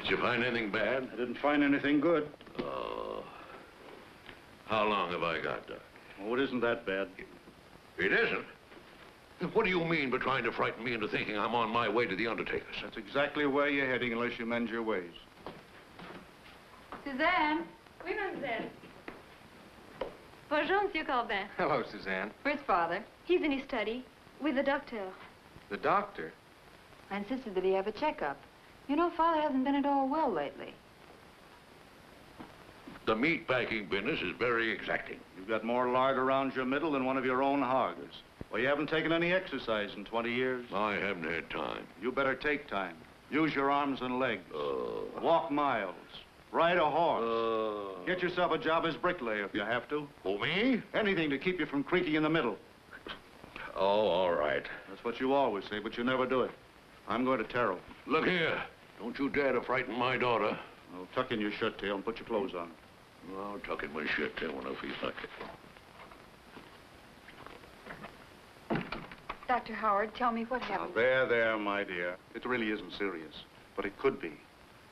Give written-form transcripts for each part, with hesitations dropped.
Did you find anything bad? I didn't find anything good. Oh. How long have I got, Doc? Oh, it isn't that bad. It isn't? What do you mean by trying to frighten me into thinking I'm on my way to the undertaker's? That's exactly where you're heading unless you mend your ways. Suzanne? Oui, mademoiselle. Bonjour, Monsieur Corbin. Hello, Suzanne. Where's Father? He's in his study with the doctor. The doctor? I insisted that he have a checkup. You know, Father hasn't been at all well lately. The meat packing business is very exacting. You've got more lard around your middle than one of your own hoggers. Well, you haven't taken any exercise in 20 years. I haven't had time. You better take time. Use your arms and legs. Walk miles. Ride a horse. Get yourself a job as bricklayer if you have to. Who, me? Anything to keep you from creaking in the middle. Oh, all right. That's what you always say, but you never do it. I'm going to Terrell. Look here. Don't you dare to frighten my daughter. Well, tuck in your shirt tail and put your clothes on. I'll tuck in my shirt tail when I feel like it. Dr. Howard, tell me what happened. Now, there, my dear. It really isn't serious, but it could be.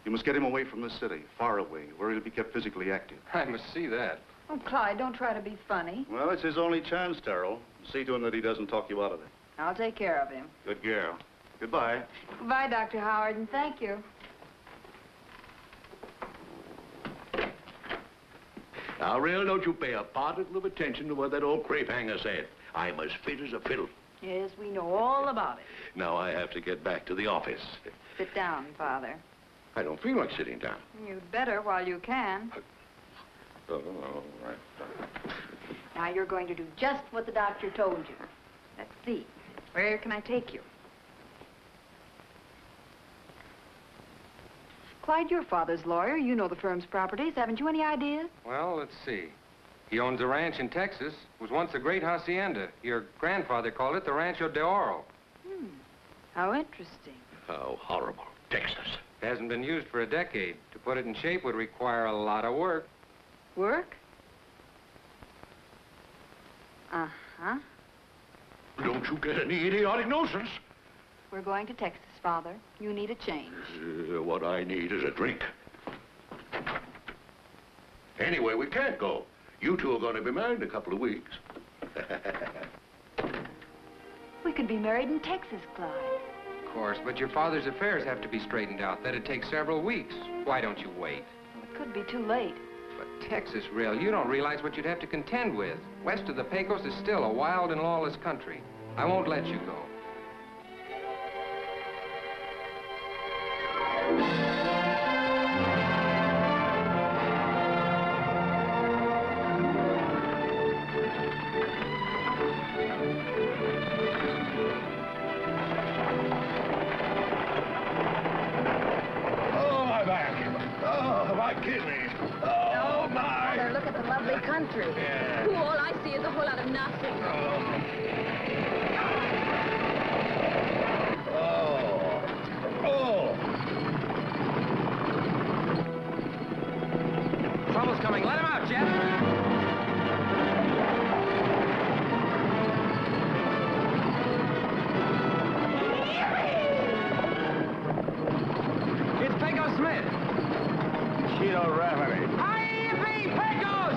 You must get him away from the city, far away, where he'll be kept physically active. I must see that. Oh, Clyde, don't try to be funny. Well, it's his only chance, Terrell. See to him that he doesn't talk you out of it. I'll take care of him. Good girl. Goodbye. Goodbye, Dr. Howard, and thank you. Now, Rill, don't you pay a particle of attention to what that old crepe hanger said. I'm as fit as a fiddle. Yes, we know all about it. Now I have to get back to the office. Sit down, Father. I don't feel like sitting down. You'd better while you can. Oh, all right. Now you're going to do just what the doctor told you. Let's see. Where can I take you? Clyde, your father's lawyer. You know the firm's properties. Haven't you any ideas? Well, let's see. He owns a ranch in Texas. It was once a great hacienda. Your grandfather called it the Rancho de Oro. How interesting. How horrible. Texas. It hasn't been used for a decade. To put it in shape would require a lot of work. Work? Uh-huh. Don't you get any idiotic notions? We're going to Texas, Father. You need a change. What I need is a drink. Anyway, we can't go. You two are going to be married in a couple of weeks. We could be married in Texas, Clyde. Of course, but your father's affairs have to be straightened out. That'd take several weeks. Why don't you wait? Well, it could be too late. But Texas, Rill, you don't realize what you'd have to contend with. West of the Pecos is still a wild and lawless country. I won't let you go. Country. Yeah. Ooh, all I see is a whole lot of nothing. Trouble's coming. Let him out, Jeff. It's Pecos Smith. Chito Rafferty. Hi-yippee, Pecos!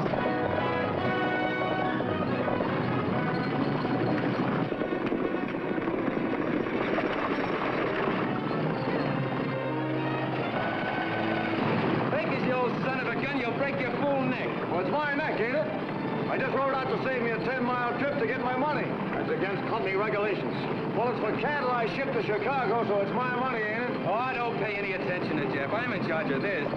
Well, it's my neck, ain't it? I just rode out to save me a 10-mile trip to get my money. That's against company regulations. Well, it's for cattle I shipped to Chicago, so it's my money, ain't it? Oh, I don't pay any attention to Jeff. I'm in charge of this.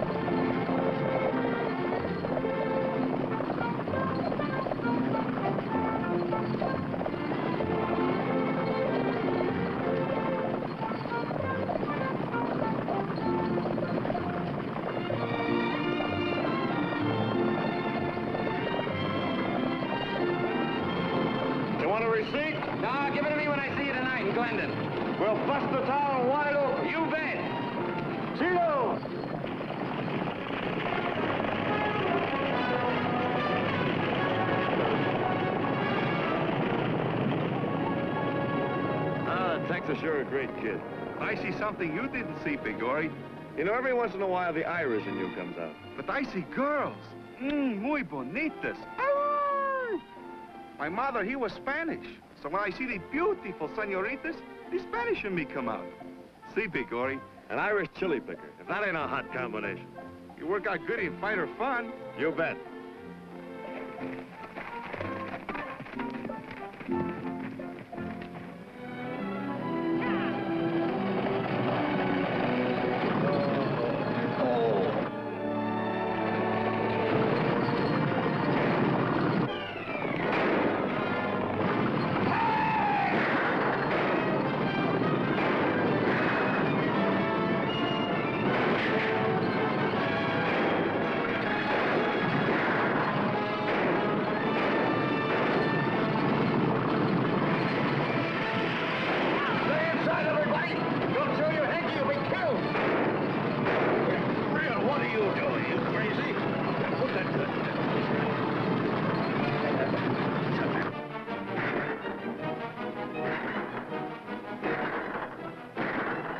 No, give it to me when I see you tonight in Glendon. We'll bust the town wide open. You bet. Chito! Texas, you're a great kid. I see something you didn't see, Big Gory. You know, every once in a while, the Irish in you comes out. But I see girls. Muy bonitas. Ah! My mother, he was Spanish. So when I see the beautiful senoritas, the Spanish in me come out. See, Bigori? An Irish chili picker. If that ain't a hot combination. You work out good in fight or fun. You bet.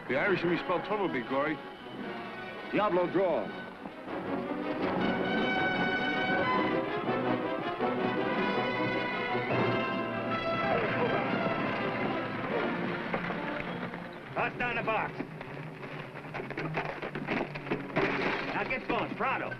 The Irish in me spell trouble, Bigori. Diablo draw. Toss down the box. Now get going, pronto.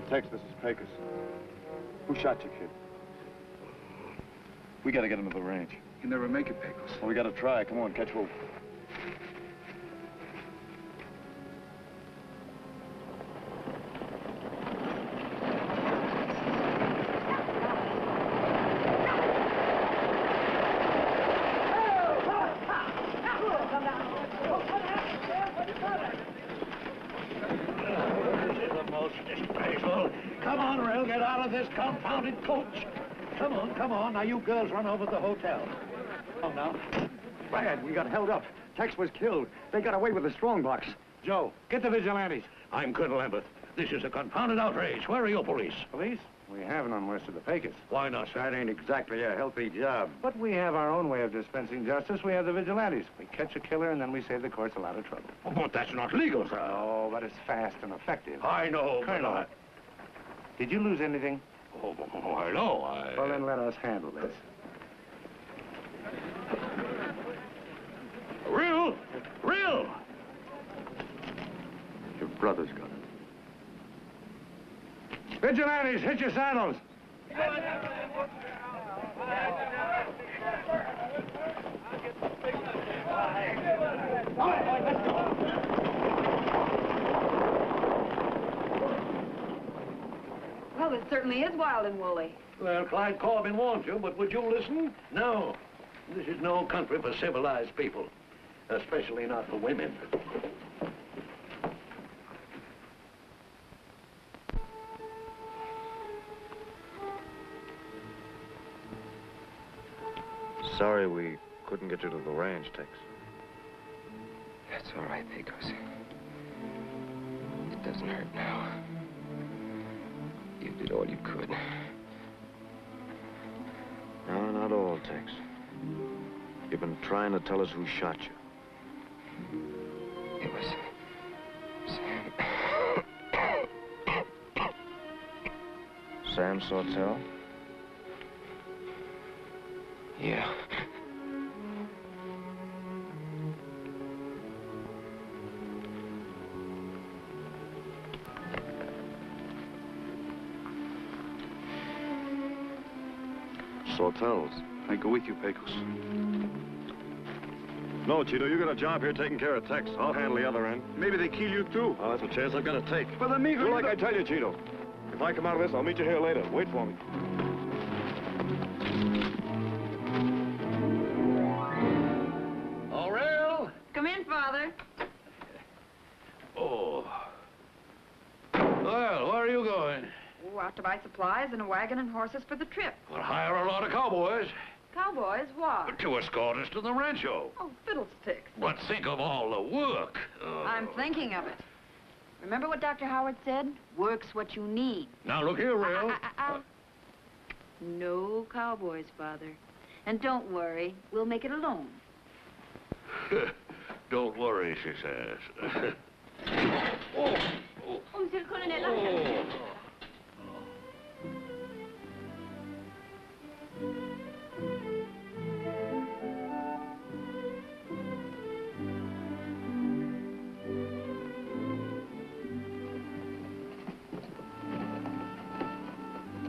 Tex, this is Pecos. Who shot you, kid? We gotta get him to the range. You never make it, Pecos. Well, we gotta try. Come on, catch hold. Come on, Rill, get out of this confounded coach. Come on. Now, you girls run over to the hotel. Oh, now. Brad, we got held up. Tex was killed. They got away with the strongbox. Joe, get the vigilantes. I'm Coronel Lambeth. This is a confounded outrage. Where are your police? Police? We have none west of the Pecos. Why not, sir? That ain't exactly a healthy job. But we have our own way of dispensing justice. We have the vigilantes. We catch a killer, and then we save the courts a lot of trouble. Oh, but that's not legal, sir. Oh, but it's fast and effective. I know, Colonel, did you lose anything? Oh, I know. Well, then let us handle this. Rill! Your brother's got it. Vigilantes, hit your saddles. Well, it certainly is wild and woolly. Well, Clyde Corbin warned you, but would you listen? No. This is no country for civilized people, especially not for women. Sorry we couldn't get you to the range, Tex. That's all right, Pecos. It doesn't hurt now. You did all you could. No, not all, Tex. You've been trying to tell us who shot you. It was Sam. Sam Sawtelle? Yeah. Sawtelle's. I go with you, Pecos. No, Chito, you got a job here taking care of Tex. I'll handle the other end. Maybe they kill you, too. Oh, that's a chance I've got to take. But amigo, Do like I tell you, Chito. If I come out of this, I'll meet you here later. Wait for me. Oh, Rill? Come in, Father. Oh. Well, where are you going? Oh, out to buy supplies and a wagon and horses for the trip. Well, hire a lot of cowboys Cowboys, what? to escort us to the rancho. Oh, fiddlesticks. But think of all the work. I'm thinking of it. Remember what Dr. Howard said? Work's what you need. Now, look here, Rill. No cowboys, Father. And don't worry, we'll make it alone. Don't worry, she says. Oh, Monsieur le Colonel. oh.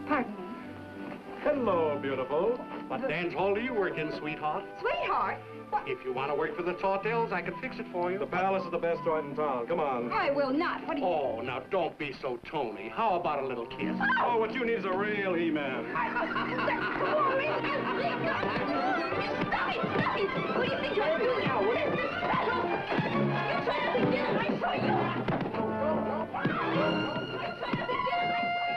Pardon me. Hello, beautiful. What dance hall do you work in, sweetheart? Sweetheart? If you want to work for the Sawtelles, I can fix it for you. The Palace is the best joint in town. Come on. I will not. What do you... Oh, now don't be so Tony. How about a little kiss? Oh, what you need is a real He-Man. Stop it! Stop it! What do you think you're doing now? What is this battle? You're trying to begin it, I show you! You're trying to begin it,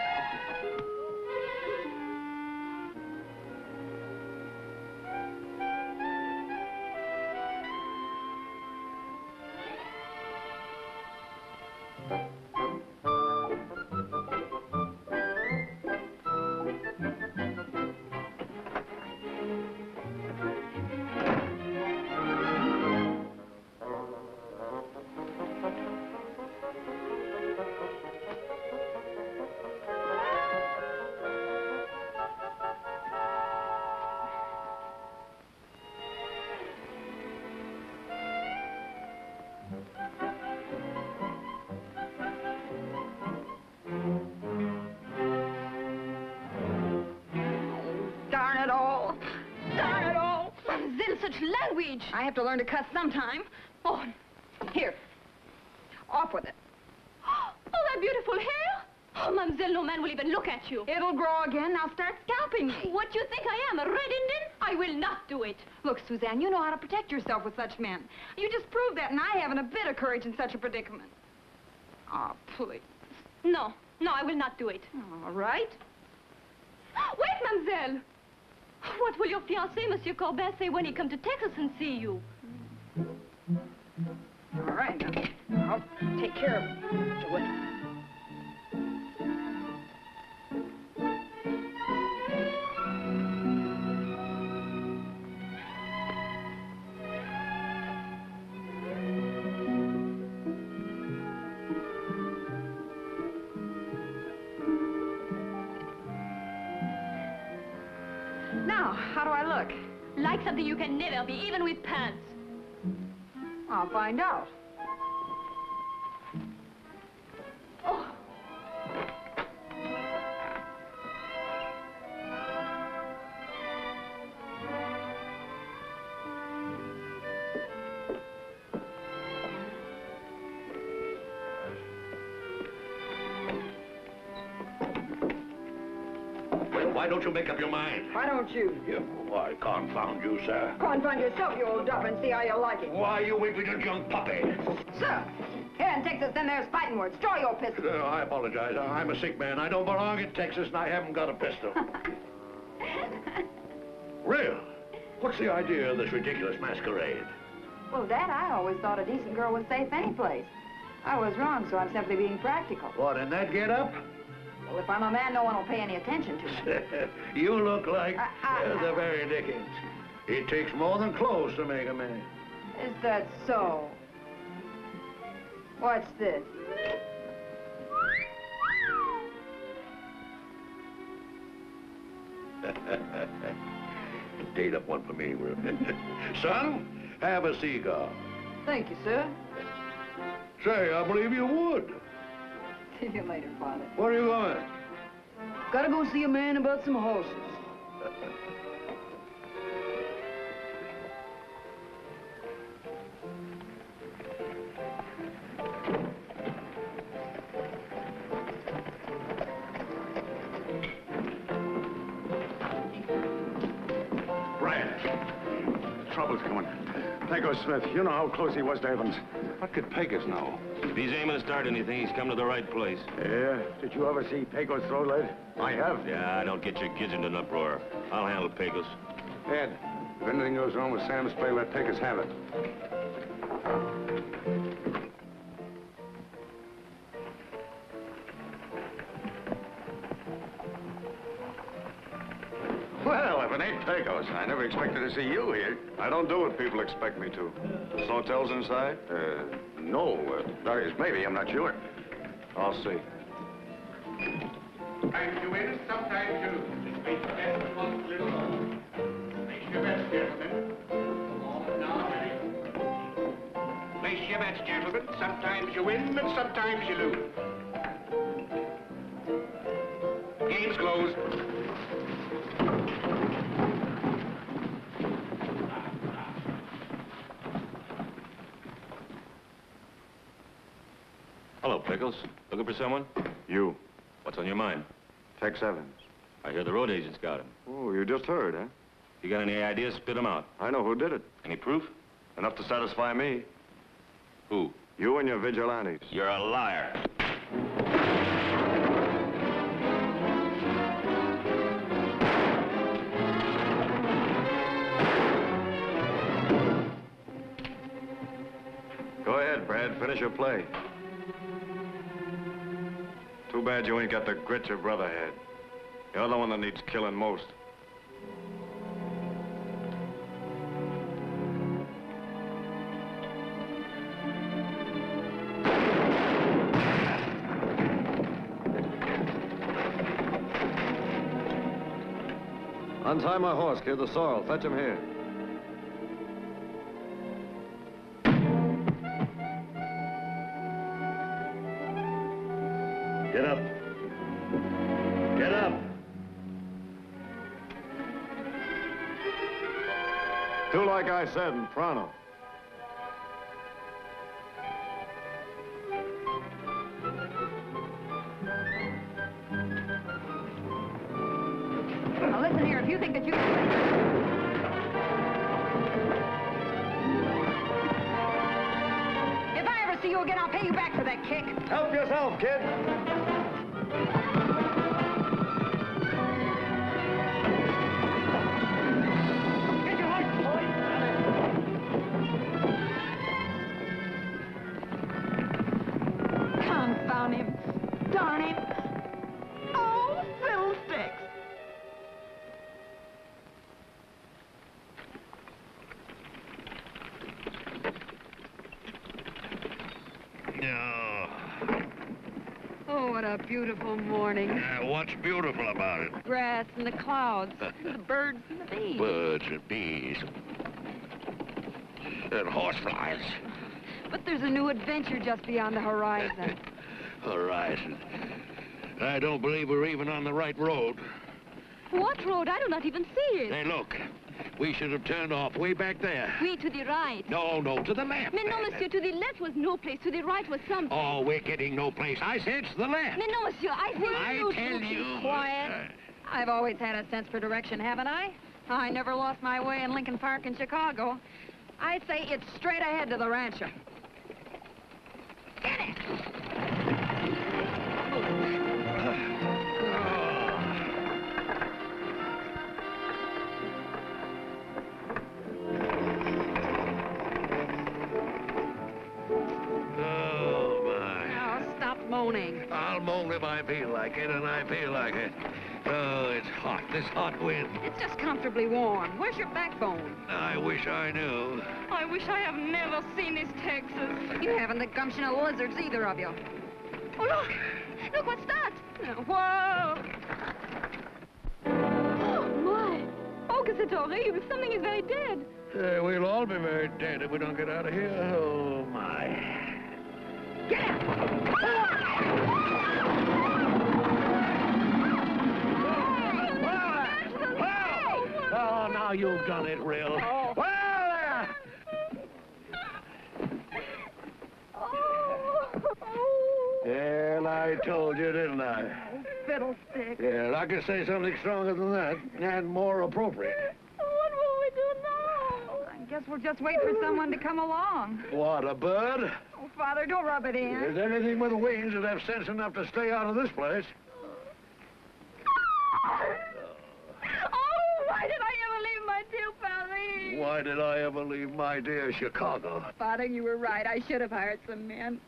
Darn it all. Darn it all. Then such language! I have to learn to cuss sometime. Oh, Here. Off with it. oh, that beautiful hair! Oh, Mademoiselle, no man will even look at you. It'll grow again. Now start scalping me. What do you think I am, a red Indian? I will not do it. Look, Suzanne, you know how to protect yourself with such men. You just proved that, and I haven't a bit of courage in such a predicament. Oh, please. No, I will not do it. All right. Wait, Mademoiselle! What will your fiancé, Monsieur Corbin, say when he come to Texas and see you? All right, now. I'll take care of Mr. Wood. Now, how do I look? Like something you can never be, even with pants. I'll find out. Oh. Well, why don't you make up your mind? Why don't you? Why, confound you, sir. Confound yourself, you old duff, and see how you like it. Why, you weak little young puppy. Sir, here in Texas, then there's fighting words. Draw your pistol. I apologize. I'm a sick man. I don't belong in Texas, and I haven't got a pistol. Rill, what's the idea of this ridiculous masquerade? Well, Dad, I always thought a decent girl was safe any place. I was wrong, so I'm simply being practical. What, in that get-up? Well, if I'm a man, no one will pay any attention to me. You look like the very dickens. It takes more than clothes to make a man. Is that so? What's this? Date up one for me, Will. Son, have a cigar. Thank you, sir. Say, I believe you would. See you later, Father. Where are you going? Gotta go see a man about some horses. trouble's coming. Pecos Smith, you know how close he was to Evans. What could Pecos know? If he's aiming to start anything, he's come to the right place. Yeah? Did you ever see Pecos throw lead? I have. Yeah, don't get your kids into an uproar. I'll handle Pecos. Ed, if anything goes wrong with Sam's play, let Pecos have it. Well, if it ain't Pecos, I never expected to see you here. I don't do what people expect me to. Sawtelle's inside? No. Maybe, I'm not sure. I'll see. Sometimes you win, sometimes you lose. Just make the best of what's little known. Place your bets, gentlemen. On now, ready? Place your bets, gentlemen. Sometimes you win and sometimes you lose. Game's closed. Hello, Pecos. Looking for someone? You. What's on your mind? Tex Evans. I hear the road agent's got him. Oh, you just heard, huh? You got any ideas? Spit them out. I know who did it. Any proof? Enough to satisfy me. Who? You and your vigilantes. You're a liar. Go ahead, Brad. Finish your play. Too bad you ain't got the grit your brother had. You're the one that needs killing most. Untie my horse, kid. The sorrel. Fetch him here. Get up. Get up. Do like I said and pronto. Now listen here, if you think that you If I ever see you again, I'll pay you back for that kick. Help yourself, kid. Confound him. Darn him. Oh, fiddlesticks. Oh, what a beautiful morning. What's beautiful about it? Grass and the clouds, the birds and the bees. Birds and bees. And horseflies. But there's a new adventure just beyond the horizon. Horizon. I don't believe we're even on the right road. What road? I do not even see it. Hey, look. We should have turned off way back there. We to the right. No, to the left. Mais non, monsieur, to the left was no place. To the right was some place. Oh, we're getting no place. I said to the left. Mais non, monsieur, I think I tell you. Quiet. I've always had a sense for direction, haven't I? I never lost my way in Lincoln Park in Chicago. I say it's straight ahead to the rancho. Get it! Oh, my. Now, stop moaning. I'll moan if I feel like it, and I feel like it. Oh, it's hot, this hot wind. It's just comfortably warm. Where's your backbone? I wish I knew. I wish I have never seen this Texas. You haven't the gumption of lizards, either of you. Oh, look! Look, what's that? Whoa! Oh, my! Oh, que c'est horrible. Something is very dead. We'll all be very dead if we don't get out of here. Oh, my. Get out! Oh, now you've done it, Rill. Oh. Well, I told you, didn't I? Fiddlestick. Yeah, I could say something stronger than that, and more appropriate. What will we do now? I guess We'll just wait for someone to come along. What, a bird? Oh, Father, don't rub it in. There's anything with wings that have sense enough to stay out of this place. Oh, why did I ever leave my dear Paris? Why did I ever leave my dear Chicago? Father, you were right. I should have hired some men.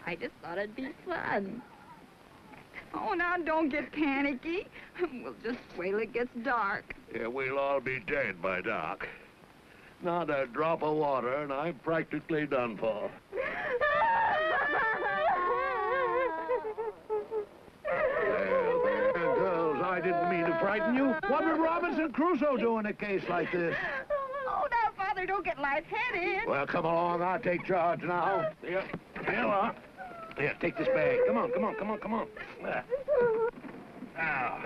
I just thought it'd be fun. Oh, now don't get panicky. We'll just wait till it gets dark. Yeah, we'll all be dead by dark. Not a drop of water, and I'm practically done for. There, girls, I didn't mean to frighten you. What would Robinson Crusoe do in a case like this? Oh, now, Father, don't get lightheaded. Well, come along. I'll take charge now. Here you are. Here, take this bag. Come on, come on, come on, come on. Now,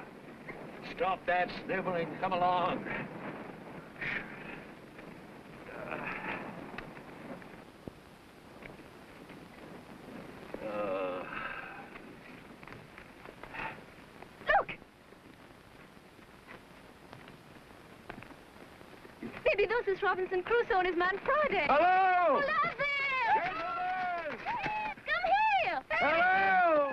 stop that sniveling. Come along. Look! Maybe this is Robinson Crusoe and his man Friday. Hello! Hello there! Come here! Hello!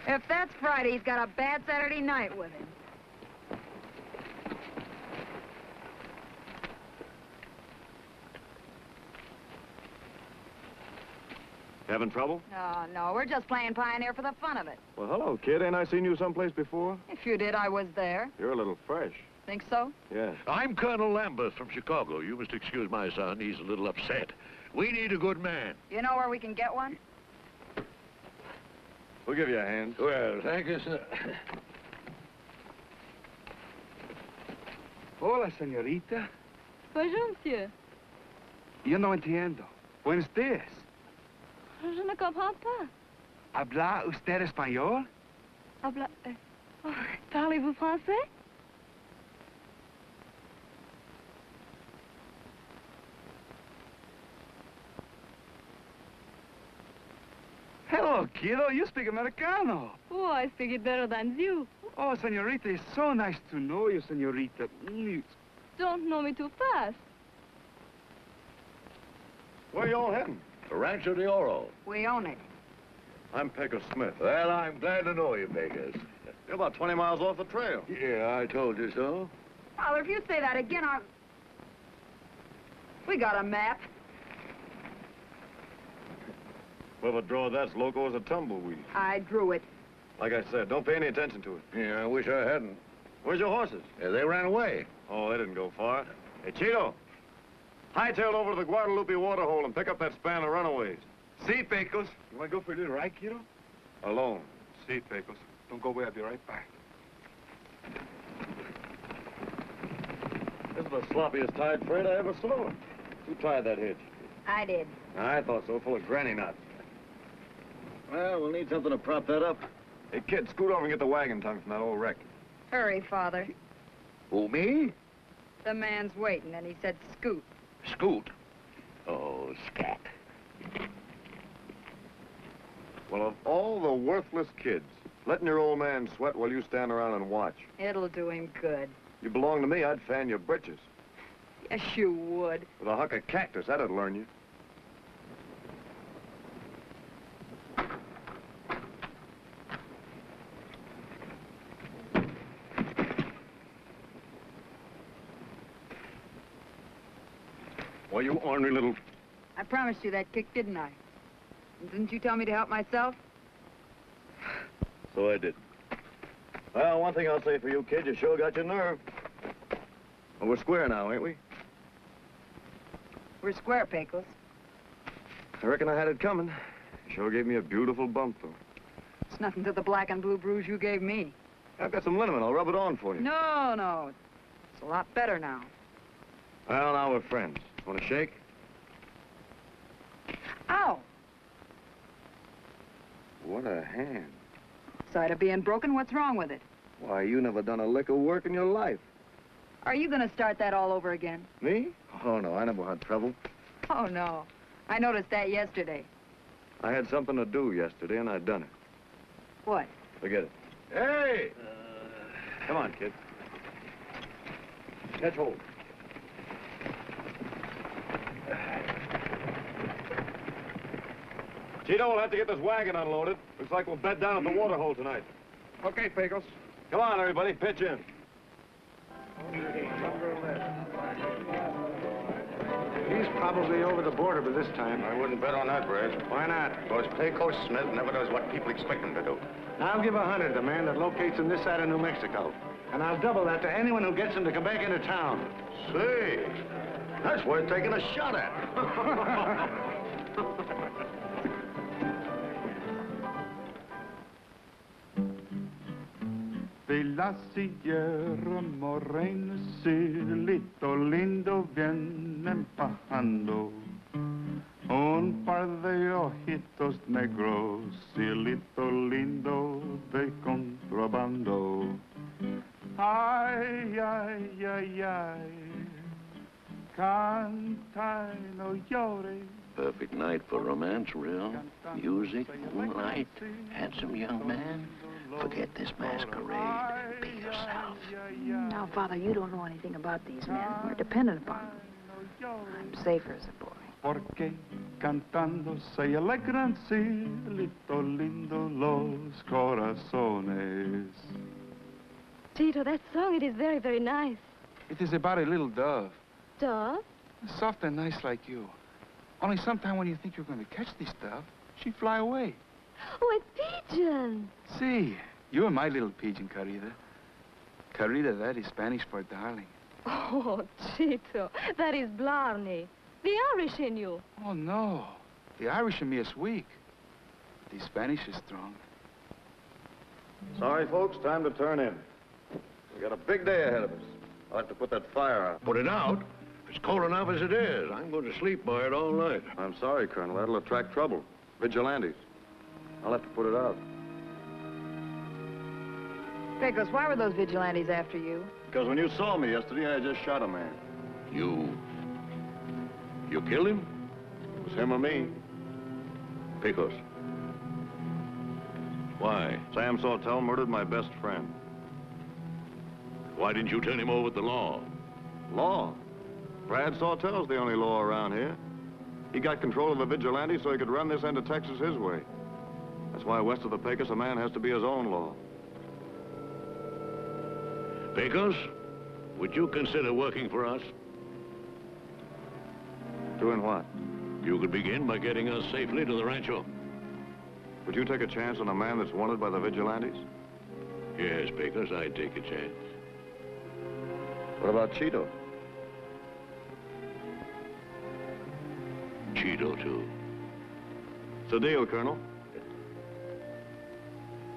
If that's Friday, he's got a bad Saturday night with him. Having trouble? No, we're just playing pioneer for the fun of it. Well, hello, kid. Ain't I seen you someplace before? If you did, I was there. You're a little fresh. Think so? Yeah. I'm Colonel Lambeth from Chicago. You must excuse my son. He's a little upset. We need a good man. You know where we can get one? We'll give you a hand. Well, thank you, sir. Hola, señorita. Bonjour, monsieur. Yo no entiendo. Buenos días. Je ne comprends pas. ¿Habla usted español? Habla... Oh, parlez-vous français? Hello, kiddo. You speak Americano. Oh, I speak it better than you. Oh, señorita, it's so nice to know you, señorita. Don't know me too fast. Where you all heading? The Rancho de Oro. We own it. I'm Pecos Smith. Well, I'm glad to know you, Pecos. You're about 20 miles off the trail. Yeah, I told you so. Father, if you say that again, I'll... We got a map. Whoever draw that's loco as a tumbleweed. I drew it. Like I said, don't pay any attention to it. Yeah, I wish I hadn't. Where's your horses? Yeah, they ran away. Oh, they didn't go far. Hey, Chito, hightail over to the Guadalupe waterhole and pick up that span of runaways. See, Pecos. You want to go for a little ride, kiddo? Alone. See, Pecos. Don't go away. I'll be right back. This is the sloppiest tied freight I ever saw. Who tied that hitch? I did. I thought so, full of granny nuts. Well, we'll need something to prop that up. Hey, kid, scoot over and get the wagon tongue from that old wreck. Hurry, Father. Who, me? The man's waiting, and he said scoot. Scoot. Oh, scat. Well, of all the worthless kids, letting your old man sweat while you stand around and watch. It'll do him good. You belong to me, I'd fan your britches. Yes, you would. With a huck of cactus, that'd learn you. Well, you ornery little... I promised you that kick, didn't I? And didn't you tell me to help myself? So I did. Well, one thing I'll say for you, kid, you sure got your nerve. Well, we're square now, ain't we? We're square, Pecos. I reckon I had it coming. You sure gave me a beautiful bump, though. It's nothing to the black and blue bruise you gave me. I've got some liniment. I'll rub it on for you. No. It's a lot better now. Well, now we're friends. Want to shake? Ow! What a hand. Side of being broken, what's wrong with it? Why, you never done a lick of work in your life. Are you gonna start that all over again? Me? Oh, no, I never had trouble. Oh, no. I noticed that yesterday. I had something to do yesterday, and I done it. What? Forget it. Hey! Come on, kid. Catch hold. Chito, we'll have to get this wagon unloaded. Looks like we'll bed down at the water hole tonight. Okay, Pecos. Come on, everybody, pitch in. He's probably over the border by this time. I wouldn't bet on that, Brad. Why not? Because Pecos Smith never does what people expect him to do. I'll give 100 to the man that locates him this side of New Mexico. And I'll double that to anyone who gets him to come back into town. Say, that's worth taking a shot at. De la sierra morena, cielito lindo, vienen bajando. Un par de ojitos negros, cielito lindo de contrabando. Ay, ay, ay, ay, canta y no llores. Perfect night for romance, Rill. Music, moonlight, handsome young man. Forget this masquerade. Be yourself. Now, Father, you don't know anything about these men. We're dependent upon them. I'm safer as a boy. Porque cantando se alegran, cielito lindo los corazones. Chito, that song, it is very, very nice. It is about a little dove. Dove? Soft and nice like you. Only sometime when you think you're going to catch this dove, she fly away. Oh, a pigeon. See, you're my little pigeon, Carida. Carida, that is Spanish for darling. Oh, Chito, that is Blarney. The Irish in you. Oh, no. The Irish in me is weak. The Spanish is strong. Sorry, folks, time to turn in. We got a big day ahead of us. I'll have to put that fire out. Put it out? It's cold enough as it is. I'm going to sleep by it all night. I'm sorry, Colonel. That'll attract trouble. Vigilantes. I'll have to put it out. Pecos, why were those vigilantes after you? Because when you saw me yesterday, I just shot a man. You killed him? It was him or me. Pecos. Why? Sam Sawtelle murdered my best friend. Why didn't you turn him over to the law? Law? Brad Sawtelle's the only law around here. He got control of the vigilante so he could run this end of Texas his way. That's why west of the Pecos, a man has to be his own law. Pecos, would you consider working for us? Doing what? You could begin by getting us safely to the rancho. Would you take a chance on a man that's wanted by the vigilantes? Yes, Pecos, I'd take a chance. What about Chito? Chito, too. It's a deal, Colonel.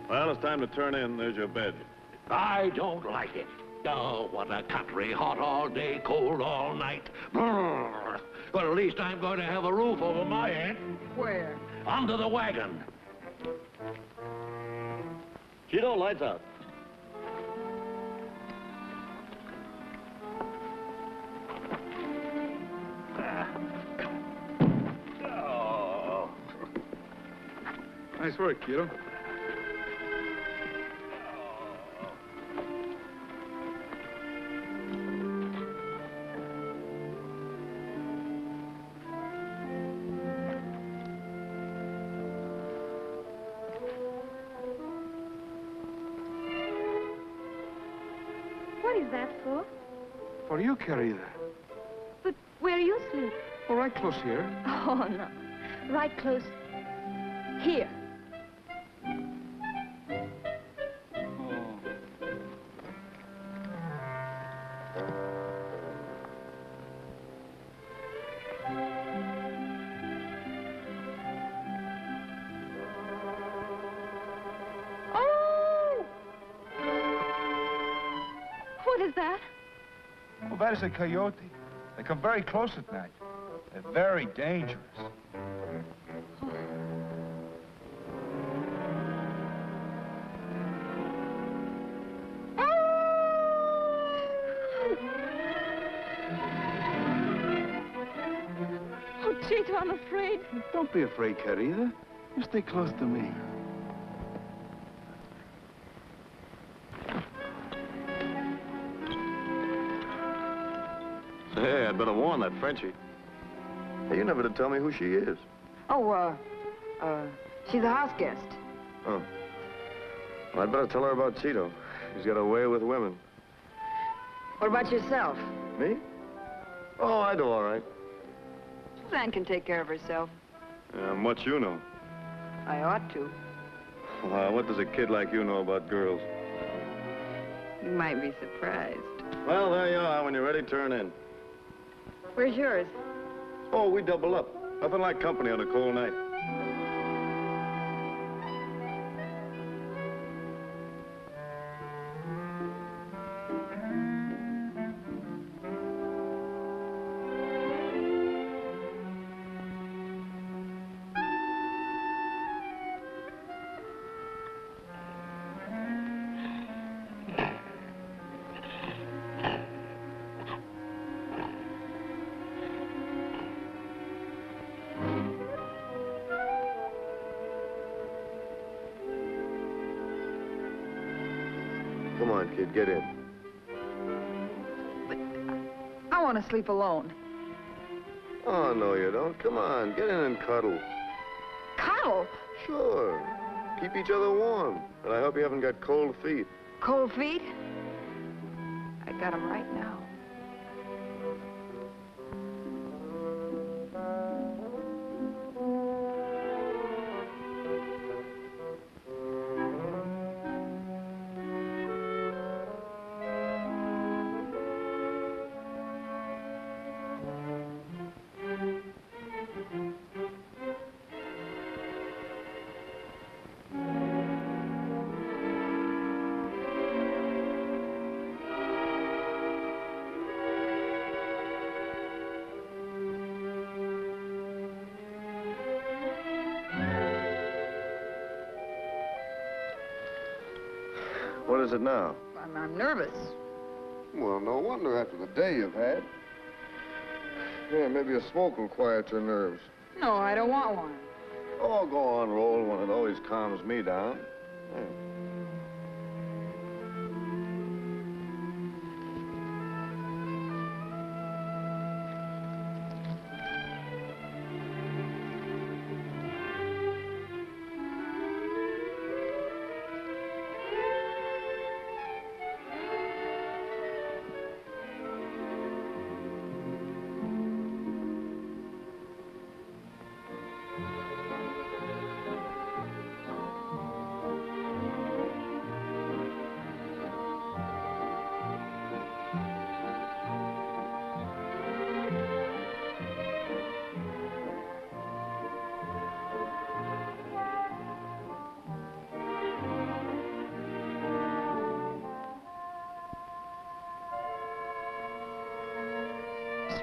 Well, it's time to turn in. There's your bed. I don't like it. Oh, what a country. Hot all day, cold all night. Brrr. But at least I'm going to have a roof over my head. Where? Under the wagon. Chito, lights out. Oh. Nice work, Chito. What is that for? For you, Carida. But where you sleep? Oh, right close here. Oh, no. Right close here. What is that? Oh, that is a coyote. They come very close at night. They're very dangerous. Oh, Chito, I'm afraid. Don't be afraid, Carida. You stay close to me. Hey, I'd better warn that Frenchie. Hey, you never did tell me who she is. Oh, she's a house guest. Oh. Well, I'd better tell her about Chito. He's got a way with women. What about yourself? Me? Oh, I do all right. Suzanne can take care of herself. Much you know. I ought to. Well, what does a kid like you know about girls? You might be surprised. Well, there you are. When you're ready, turn in. Where's yours? Oh, we double up. Nothing like company on a cold night. Come on, kid, get in. I want to sleep alone. Oh, no, you don't. Come on, get in and cuddle. Cuddle? Sure. Keep each other warm. And I hope you haven't got cold feet. Cold feet? I got 'em right now. What is it now? I'm nervous. Well, no wonder after the day you've had. Yeah, maybe a smoke will quiet your nerves. No, I don't want one. Oh, go on, roll one. It always calms me down. Yeah.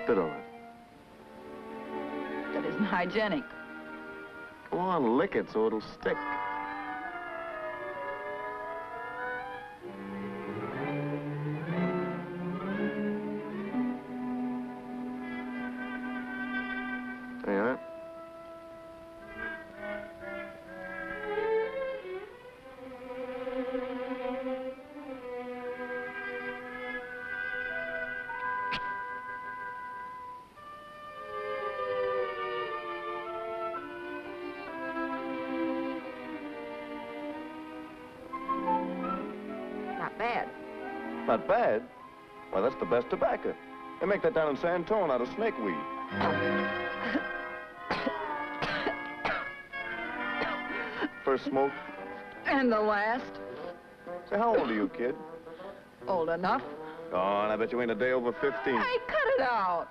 Spit on it. That isn't hygienic. Go on, lick it so it'll stick. There you are. Not bad. Not bad? Why, that's the best tobacco. They make that down in San Antone out of snakeweed. First smoke? And the last. Say, how old are you, kid? Old enough. Oh, and I bet you ain't a day over 15. Hey, cut it out.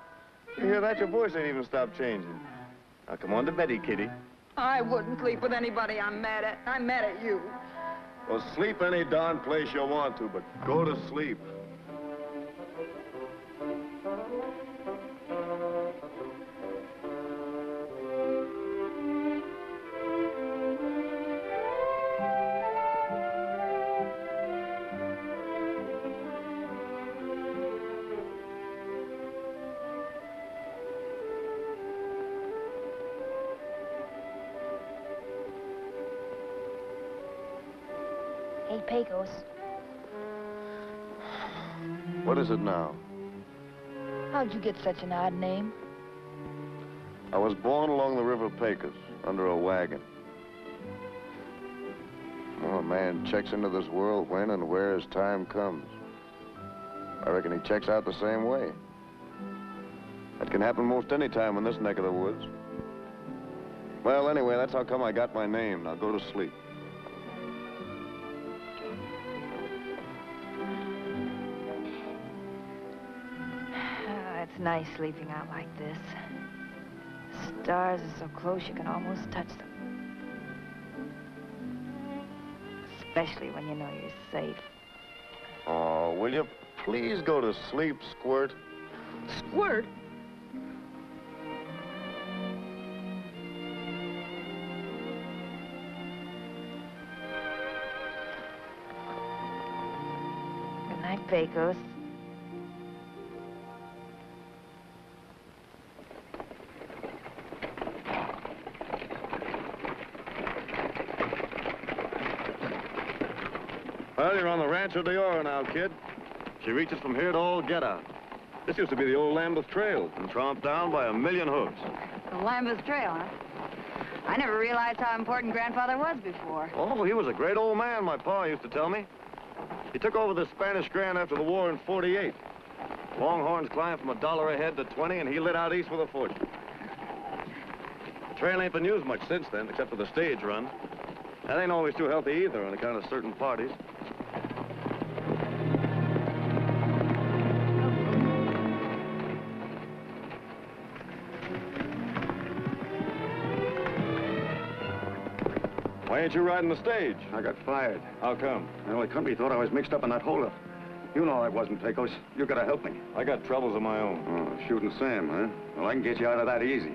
You hear that? Your voice ain't even stopped changing. Now, come on to Betty, kitty. I wouldn't sleep with anybody I'm mad at. I'm mad at you. Well, sleep any darn place you want to, but go to sleep. Hey, Pecos. What is it now? How'd you get such an odd name? I was born along the River Pecos, under a wagon. Well, a man checks into this world when and where his time comes. I reckon he checks out the same way. That can happen most any time in this neck of the woods. Well, anyway, that's how come I got my name. Now go to sleep. It's nice sleeping out like this. The stars are so close you can almost touch them. Especially when you know you're safe. Oh, will you please go to sleep, Squirt? Squirt? Good night, Pecos. Well, you're on the Rancho de Oro now, kid. She reaches from here to old Get Out. This used to be the old Lambeth Trail, and tromped down by 1,000,000 hooves. The Lambeth Trail, huh? I never realized how important Grandfather was before. Oh, he was a great old man, my pa used to tell me. He took over the Spanish Grand after the war in '48. Longhorns climbed from $1 a head to 20, and he lit out east with a fortune. The trail ain't been used much since then, except for the stage run. That ain't always too healthy either on account of certain parties. Why ain't you riding the stage? I got fired. How come? Well, the company thought I was mixed up in that holdup. You know I wasn't, Pecos. You gotta help me. I got troubles of my own. Oh, shooting Sam, huh? Well, I can get you out of that easy.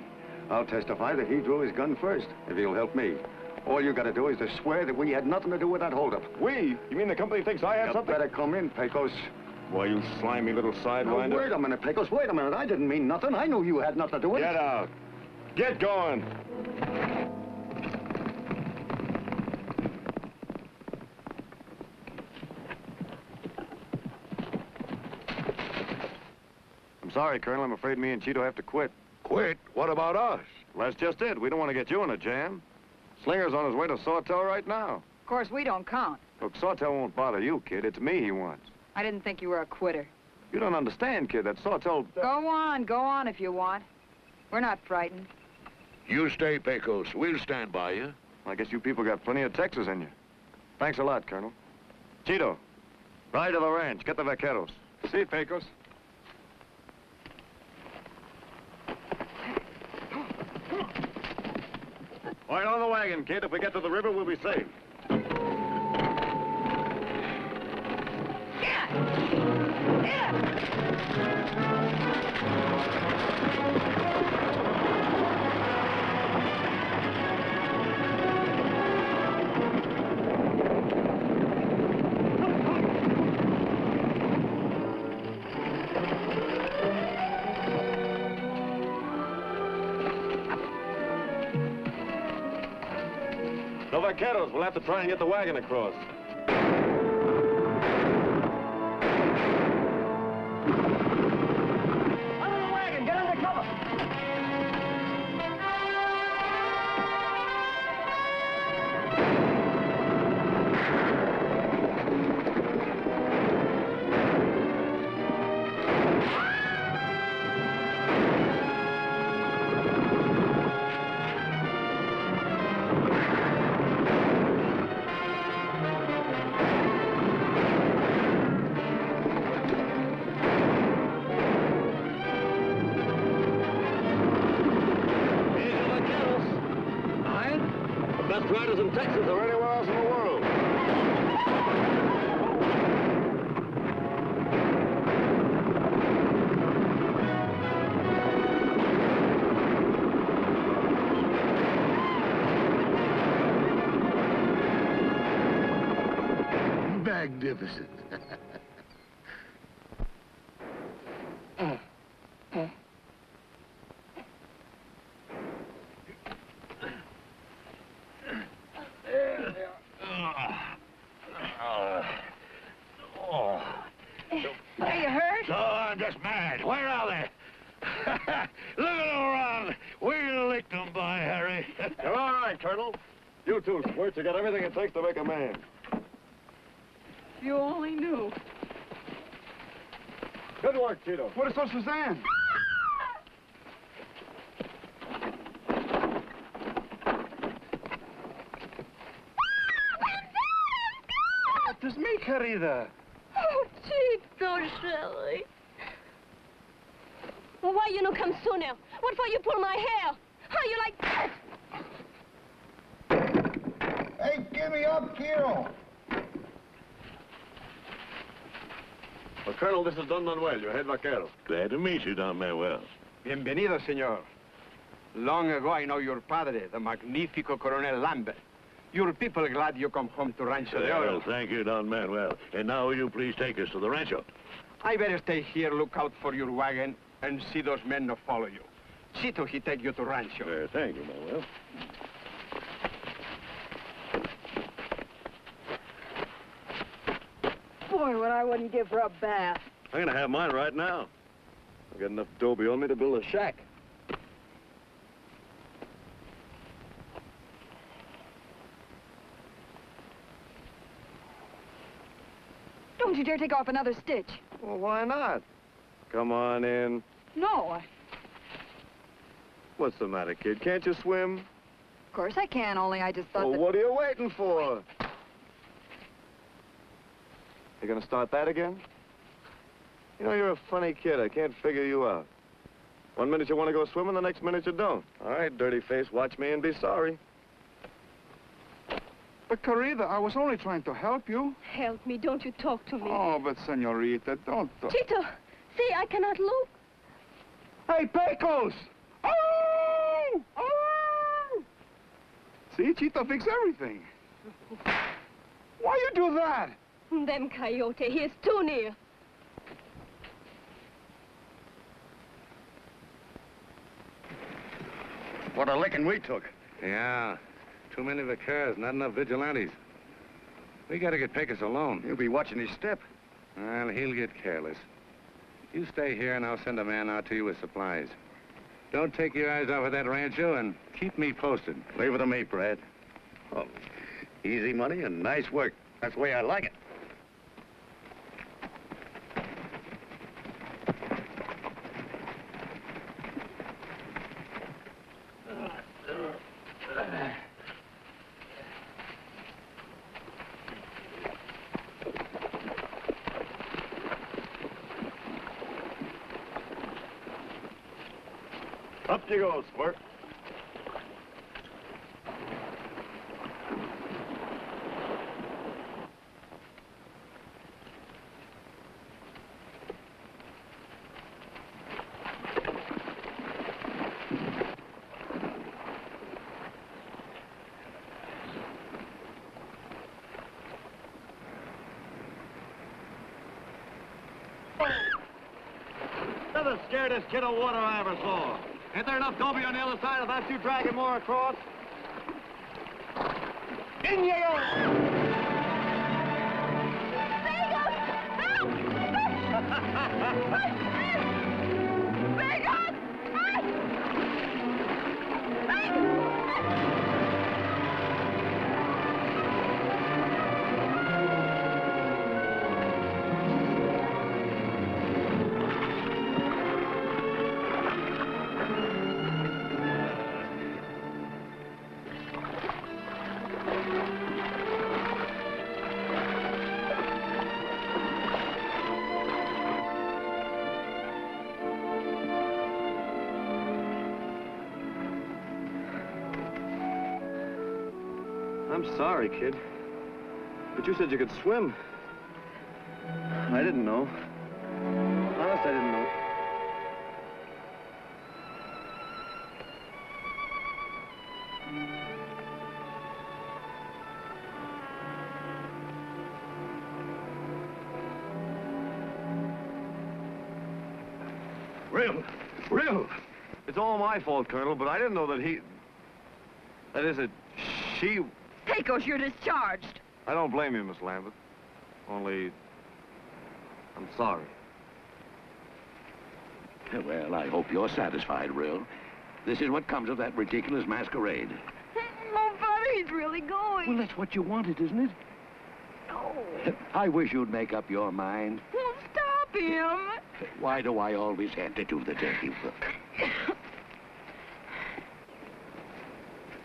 I'll testify that he drew his gun first, if he'll help me. All you gotta do is to swear that we had nothing to do with that holdup. We? You mean the company thinks I had something? You better come in, Pecos. Why, you slimy little sidewinder. Now, wait a minute, Pecos. Wait a minute. I didn't mean nothing. I knew you had nothing to do with it. Get out. Get going. I'm sorry, Colonel. I'm afraid me and Chito have to quit. Quit? What about us? Well, that's just it. We don't want to get you in a jam. Slinger's on his way to Sawtelle right now. Of course, we don't count. Look, Sawtelle won't bother you, kid. It's me he wants. I didn't think you were a quitter. You don't understand, kid. That Sawtelle... Go on if you want. We're not frightened. You stay, Pecos. We'll stand by you. I guess you people got plenty of Texas in you. Thanks a lot, Colonel. Chito, ride to the ranch. Get the vaqueros. See, Pecos. Right on the wagon, kid. If we get to the river, we'll be safe. No vaqueros. We'll have to try and get the wagon across. Under the wagon! Get under cover! Best riders in Texas or anywhere else in the world. Magnificent. Are you hurt? No, I'm just mad. Where are they? Look at them around. We licked them, by Harry. You're all right, Colonel. You two squirts, you got everything it takes to make a man. You only knew. Good work, Chito. What is so, Suzanne? It is me, querida. Oh, Chito, Shelley. Well, why you no come sooner? What for you pull my hair? How you like that? Hey, give me up, Kiro. Well, Colonel, this is Don Manuel, your head vaquero. Glad to meet you, Don Manuel. Bienvenido, senor. Long ago, I know your padre, the magnifico Coronel Lambeth. Your people are glad you come home to Rancho de Oro. Well, thank you, Don Manuel. And now will you please take us to the rancho? I better stay here, look out for your wagon, and see those men not follow you. Chito, he take you to Rancho. Thank you, Manuel. Boy, what I wouldn't give for a bath. I'm gonna have mine right now. I've got enough doby on me to build a shack. Don't you dare take off another stitch. Well, why not? Come on in. No, What's the matter, kid? Can't you swim? of course I can, only I just thought Well, that... what are you waiting for? You gonna start that again? You know, you're a funny kid. I can't figure you out. One minute you want to go swimming, the next minute you don't. All right, dirty face, watch me and be sorry. But, Corrida, I was only trying to help you. Help me, don't you talk to me. Oh, but, senorita, don't... Chito, see, I cannot look. Hey, Pecos! Oh! Oh! See, Chito fixed everything. Why you do that? Them coyote, he is too near. What a licking we took. Yeah, too many vaqueros, not enough vigilantes. We gotta get Pecos alone. He'll be watching his step. Well, he'll get careless. You stay here and I'll send a man out to you with supplies. Don't take your eyes off of that rancho and keep me posted. Leave it to me, Brad. Oh, easy money and nice work. That's the way I like it. Up you go, Squirt. They're the scaredest kid of water I ever saw. Ain't there enough doby on the other side without you dragging more across? In you go! I'm sorry, kid. But you said you could swim. I didn't know. Honest, I didn't know. Rill! It's all my fault, Colonel, but I didn't know that he... That is, she... Pecos, you're discharged. I don't blame you, Miss Lambeth. Only... I'm sorry. Well, I hope you're satisfied, Rill. This is what comes of that ridiculous masquerade. Oh, Father, he's really going. Well, that's what you wanted, isn't it? No. I wish you'd make up your mind. Well, stop him. Why do I always have to do the dirty work?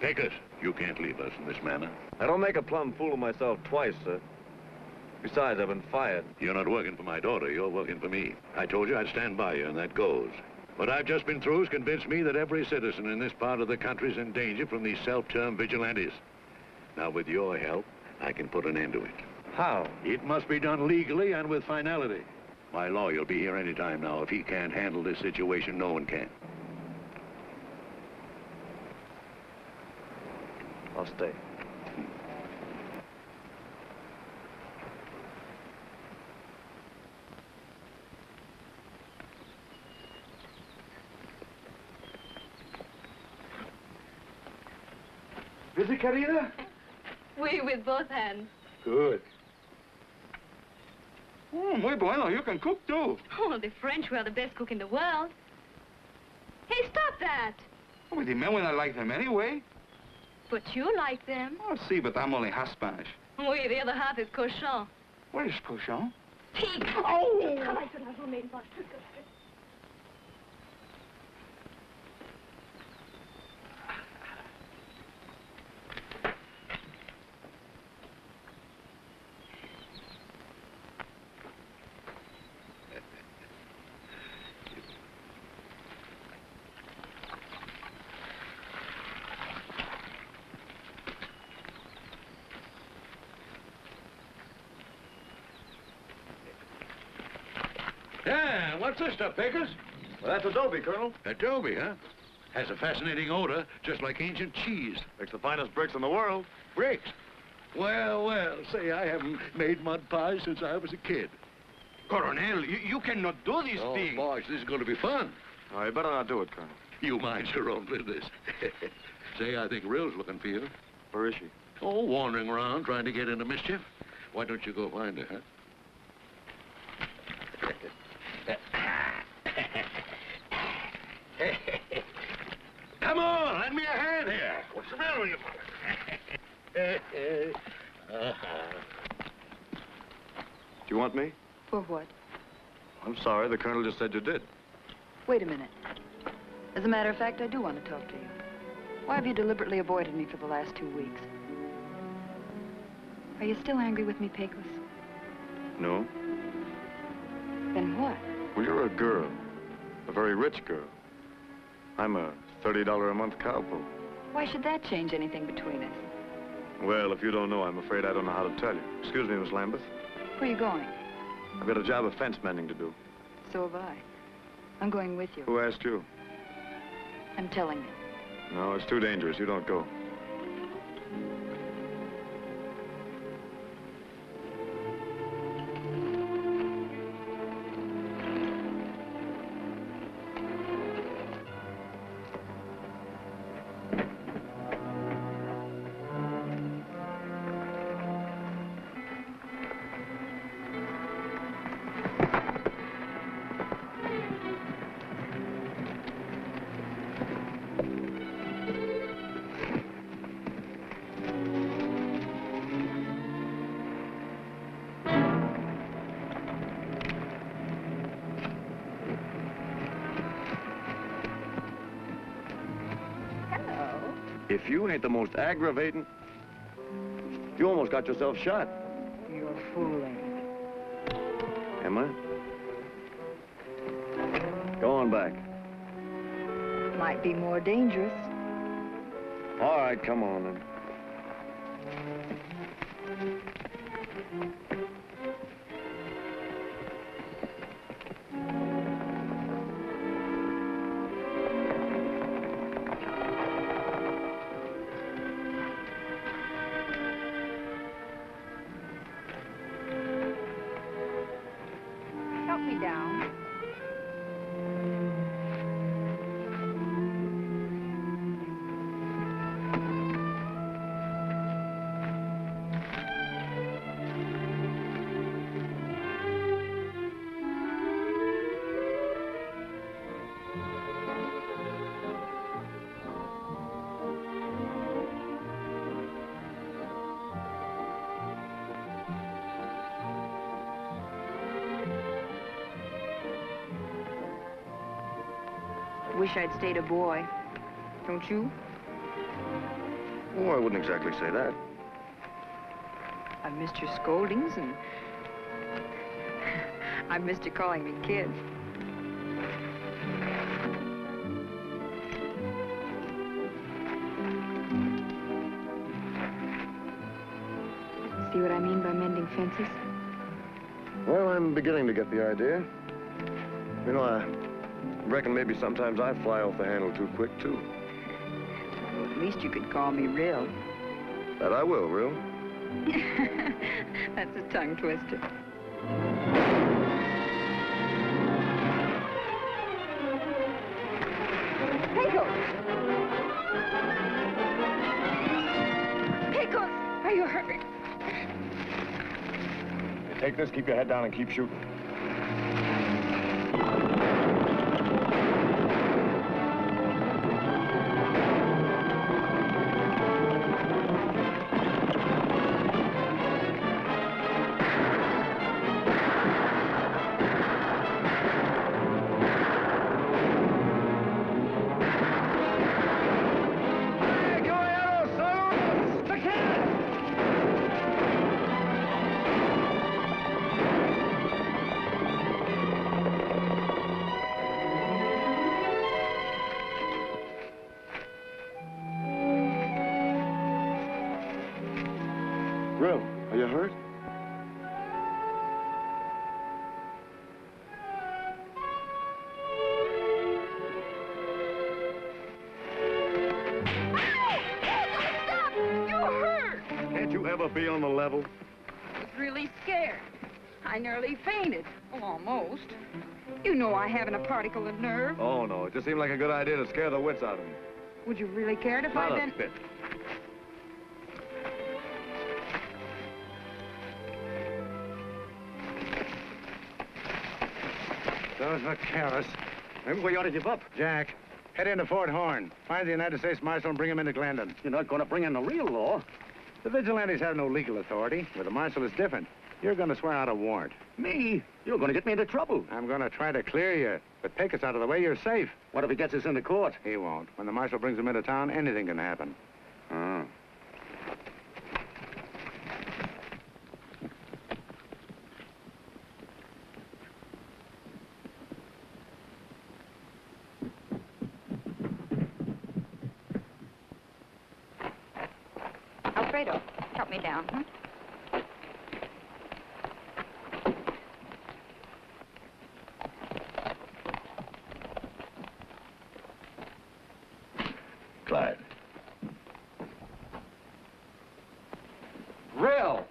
Pecos, you can't leave us in this manner. I don't make a plumb fool of myself twice, sir. Besides, I've been fired. You're not working for my daughter, you're working for me. I told you I'd stand by you, and that goes. What I've just been through has convinced me that every citizen in this part of the country's in danger from these self-termed vigilantes. Now, with your help, I can put an end to it. How? It must be done legally and with finality. My lawyer will be here any time now. If he can't handle this situation, no one can. I'll stay. Busy, Carita? We with both hands. Good. Oh, muy bueno. You can cook, too. Oh, the French were the best cook in the world. Hey, stop that! Oh, the men when I like them anyway. But you like them. Oh, see, but I'm only half Spanish. Oui, the other half is cochon. Where is cochon? Pig! Oh! Yeah, what's this stuff, Pecos? Well, that's adobe, Colonel. Adobe, huh? Has a fascinating odor, just like ancient cheese. Makes the finest bricks in the world. Bricks? Well, well, say, I haven't made mud pies since I was a kid. Coronel, you cannot do these things. Oh, boys, this is going to be fun. Oh, you better not do it, Colonel. You mind your own business. Say, I think Rill's looking for you. Where is she? Oh, wandering around, trying to get into mischief. Why don't you go find her, huh? Come on, lend me a hand here. What's the matter with you? Do you want me? For what? I'm sorry, the Colonel just said you did. Wait a minute. As a matter of fact, I do want to talk to you. Why have you deliberately avoided me for the last 2 weeks? Are you still angry with me, Pecos? No. Then what? Well, you're a girl. A very rich girl. I'm a $30 a month cowpoke. Why should that change anything between us? Well, if you don't know, I'm afraid I don't know how to tell you. Excuse me, Miss Lambeth. Where are you going? I've got a job of fence mending to do. So have I. I'm going with you. Who asked you? I'm telling you. No, it's too dangerous. You don't go. If you ain't the most aggravating... You almost got yourself shot. You're fooling. Am I? Go on back. Might be more dangerous. All right, come on then. Help me down. Wish I'd stayed a boy. Don't you? Oh, I wouldn't exactly say that. I've missed your scoldings, and I've missed you calling me kid. See what I mean by mending fences? Well, I'm beginning to get the idea. You know, I reckon maybe sometimes I fly off the handle too quick, too. Well, at least you could call me Rill. That I will, Rill. That's a tongue twister. Pecos! Pecos! Are you hurt? You take this, keep your head down, and keep shooting. Rill, are you hurt? Can't you ever be on the level? I was really scared. I nearly fainted. Well, almost. You know I haven't a particle of nerve. Oh, no. It just seemed like a good idea to scare the wits out of me. Would you really care if Not I'd a been... bit. Those vaqueros. Maybe we ought to give up. Jack, head into Fort Horn. Find the United States Marshal and bring him into Glendon. You're not going to bring in the real law. The vigilantes have no legal authority. With the Marshal, it's different. You're going to swear out a warrant. Me? You're going to get me into trouble. I'm going to try to clear you. But take us out of the way, you're safe. What if he gets us into court? He won't. When the Marshal brings him into town, anything can happen. Oh. Alfredo, help me down, huh? Clyde. Rill!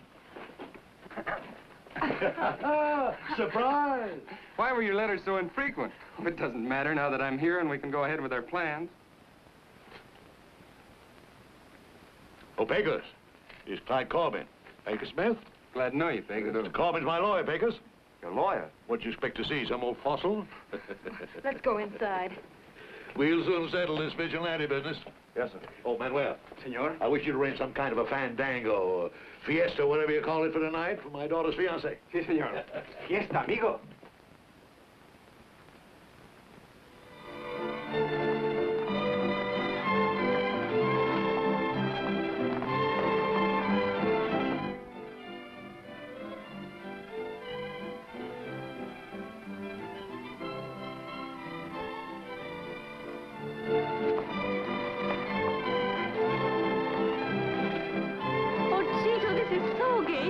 Surprise! Why were your letters so infrequent? Oh, it doesn't matter now that I'm here and we can go ahead with our plans. Oh, Pecos. Here's Clyde Corbin. Pecos Smith? Glad to know you, Pecos. Mr. Corbin's my lawyer, Pecos. Your lawyer? What'd you expect to see, some old fossil? Let's go inside. We'll soon settle this vigilante business. Yes, sir. Oh, Manuel. Senor? I wish you'd arrange some kind of a fandango, fiesta, whatever you call it, for tonight, for my daughter's fiancé. Si, senor. Fiesta, amigo.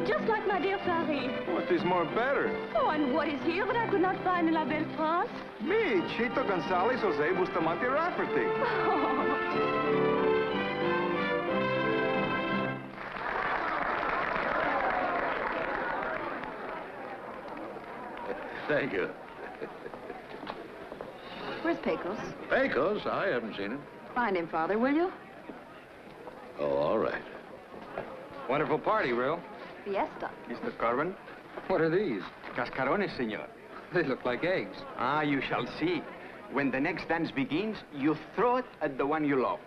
Just like my dear Paris. What is more better? Oh, and what is here that I could not find in La Belle France? Me, Chito Gonzalez Jose Bustamante Rafferty. Thank you. Where's Pecos? Pecos? I haven't seen him. Find him, Father, will you? Oh, all right. Wonderful party, Rill. Fiesta. Mr. Corbin? What are these? Cascarones, senor. They look like eggs. Ah, you shall see. When the next dance begins, you throw it at the one you love.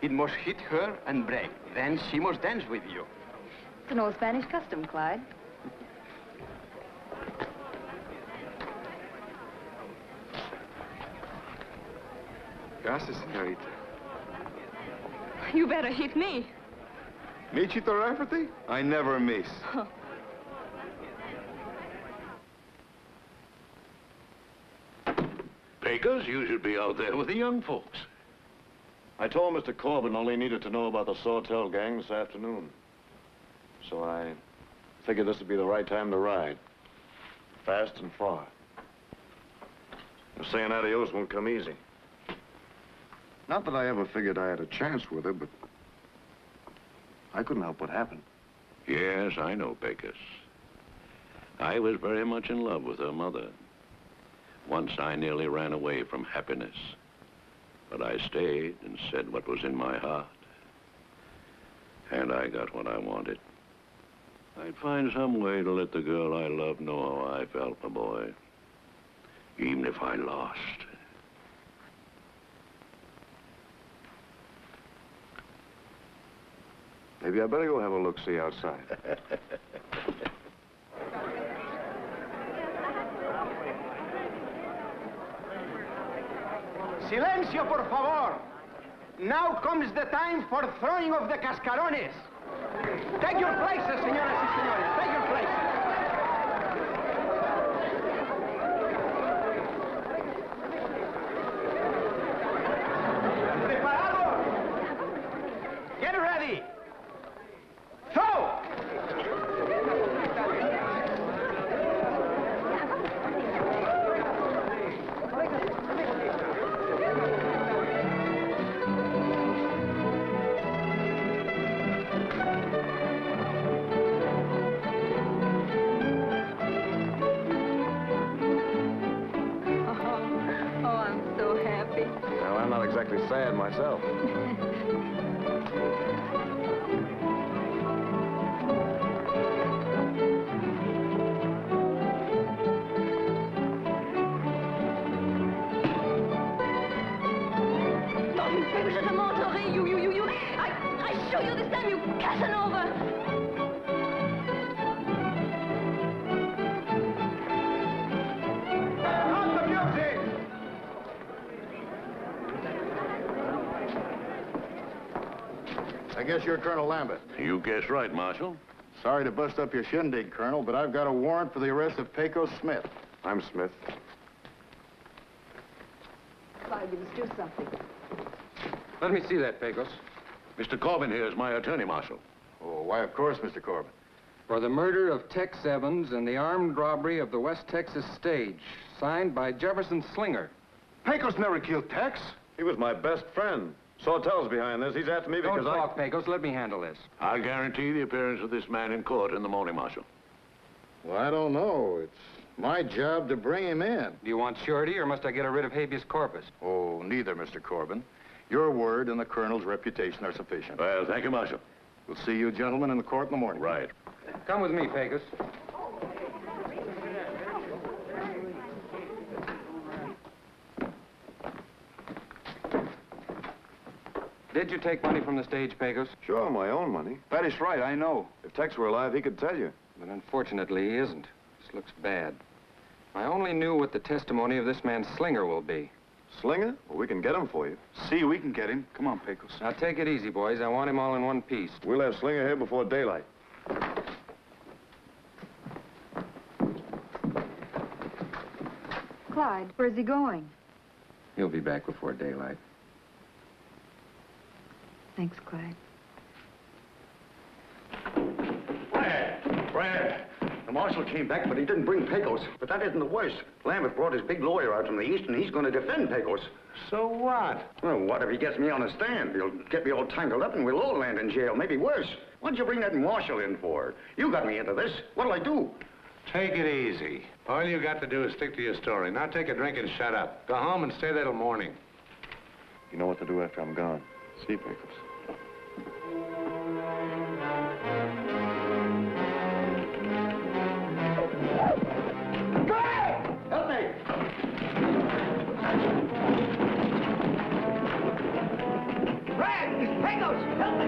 It must hit her and break. Then she must dance with you. It's an old Spanish custom, Clyde. Gracias, señorita. You better hit me. Me, Chito Rafferty? I never miss. Pecos, you should be out there with the young folks. I told Mr. Corbin all he needed to know about the Sawtelle gang this afternoon. So I figured this would be the right time to ride. Fast and far. Saying adios won't come easy. Not that I ever figured I had a chance with her, but I couldn't help what happened. Yes, I know, Pecos. I was very much in love with her mother. Once I nearly ran away from happiness. But I stayed and said what was in my heart. And I got what I wanted. I'd find some way to let the girl I love know how I felt, my boy. Even if I lost. Maybe I better go have a look-see outside. Silencio, por favor. Now comes the time for throwing of the cascarones. Take your places, señoras y señores. Take your places. Preparado. Get ready. Throw. Exactly sad myself. I show you this time, you Casanova. I guess you're Colonel Lambeth. You guessed right, Marshal. Sorry to bust up your shindig, Colonel, but I've got a warrant for the arrest of Pecos Smith. I'm Smith. Clyde, you must do something. Let me see that, Pecos. Mr. Corbin here is my attorney, Marshal. Oh, why, of course, Mr. Corbin. For the murder of Tex Evans and the armed robbery of the West Texas stage, signed by Jefferson Slinger. Pecos never killed Tex. He was my best friend. Sawtelle's behind this. He's after me because Don't talk, Pecos. Let me handle this. I'll guarantee the appearance of this man in court in the morning, Marshal. Well, I don't know. It's my job to bring him in. Do you want surety, or must I get rid of habeas corpus? Oh, neither, Mr. Corbin. Your word and the Colonel's reputation are sufficient. Well, thank you, Marshal. We'll see you gentlemen in the court in the morning. Right. Come with me, Pecos. Did you take money from the stage, Pecos? Sure, my own money. Patty's right, I know. If Tex were alive, he could tell you. But unfortunately, he isn't. This looks bad. I only knew what the testimony of this man Slinger will be. Slinger? Well, we can get him for you. See, we can get him. Come on, Pecos. Now, take it easy, boys. I want him all in one piece. We'll have Slinger here before daylight. Clyde, where's he going? He'll be back before daylight. Thanks, Clyde. Brad, the marshal came back, but he didn't bring Pecos. But that isn't the worst. Lambeth brought his big lawyer out from the east, and he's going to defend Pecos. So what? Well, what if he gets me on a stand? He'll get me all tangled up, and we'll all land in jail, maybe worse. What'd you bring that marshal in for? You got me into this. What'll I do? Take it easy. All you got to do is stick to your story. Now take a drink and shut up. Go home and stay there till morning. You know what to do after I'm gone. See, Pecos. Help me! Brad! Pecos! Help me!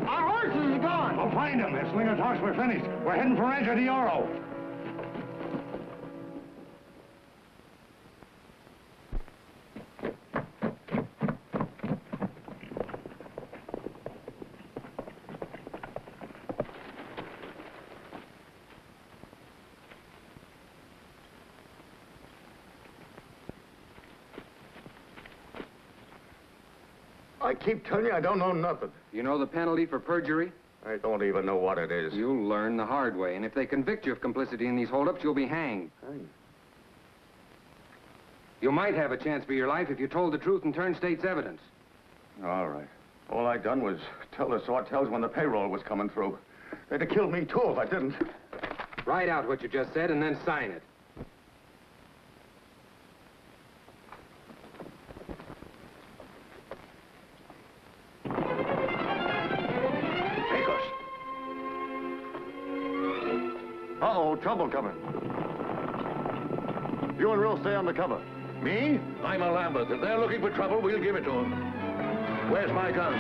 Our horses are gone! I'll find him. If Slinger talks, we're finished. We're heading for Rancho de Oro. I keep telling you I don't know nothing. You know the penalty for perjury? I don't even know what it is. You'll learn the hard way, and if they convict you of complicity in these holdups, you'll be hanged. Hanged? You might have a chance for your life if you told the truth and turned state's evidence. All right. All I done was tell the Sawtelles when the payroll was coming through. They'd have killed me, too, if I didn't. Write out what you just said and then sign it. Pecos. Uh-oh, trouble coming. You and Rill stay on the cover. Me? I'm a Lambeth. If they're looking for trouble, we'll give it to them. Where's my gun?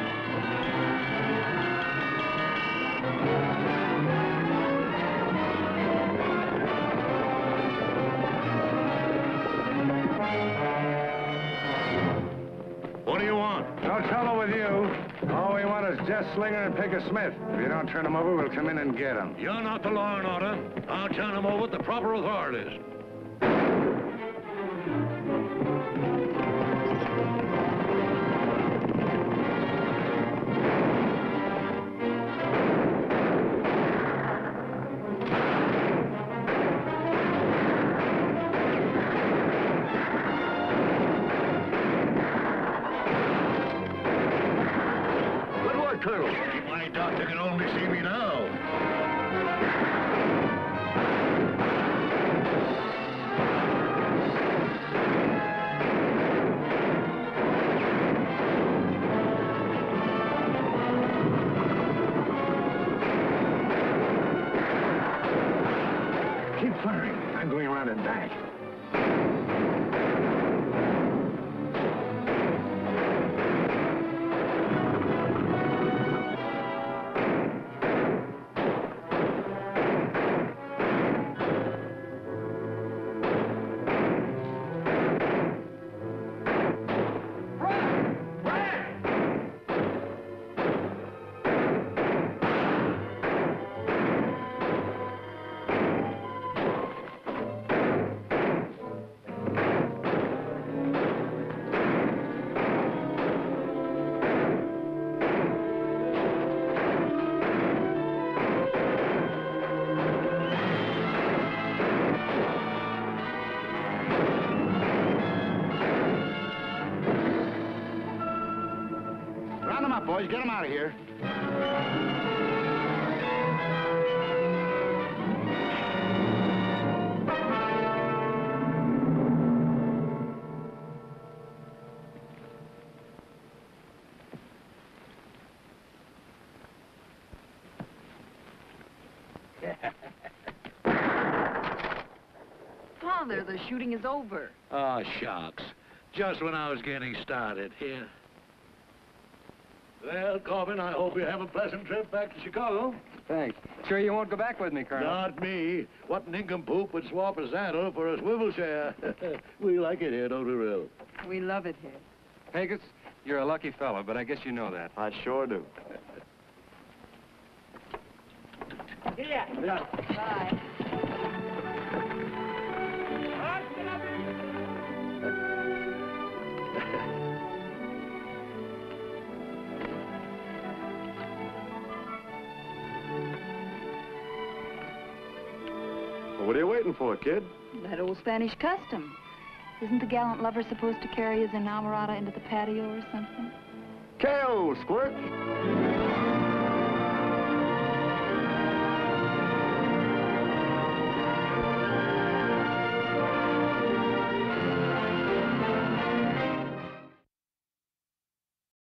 What do you want? No trouble with you. All we want is Jess Slinger and Pecos Smith. If you don't turn them over, we'll come in and get them. You're not the law and order. I'll turn them over with the proper authorities. My doctor can only see me now. Keep firing. I'm going around and back. Boys, get them out of here. Father, the shooting is over. Oh, shucks. Just when I was getting started. Here. Well, Corbin, I hope you have a pleasant trip back to Chicago. Thanks. Sure you won't go back with me, Colonel? Not me. What nincompoop would swap a saddle for a swivel chair? We like it here, don't we, Rill? We love it here. Pecos, you're a lucky fellow, but I guess you know that. I sure do. Yeah. Bye. What are you waiting for, kid? That old Spanish custom. Isn't the gallant lover supposed to carry his enamorada into the patio or something? KO, squirt!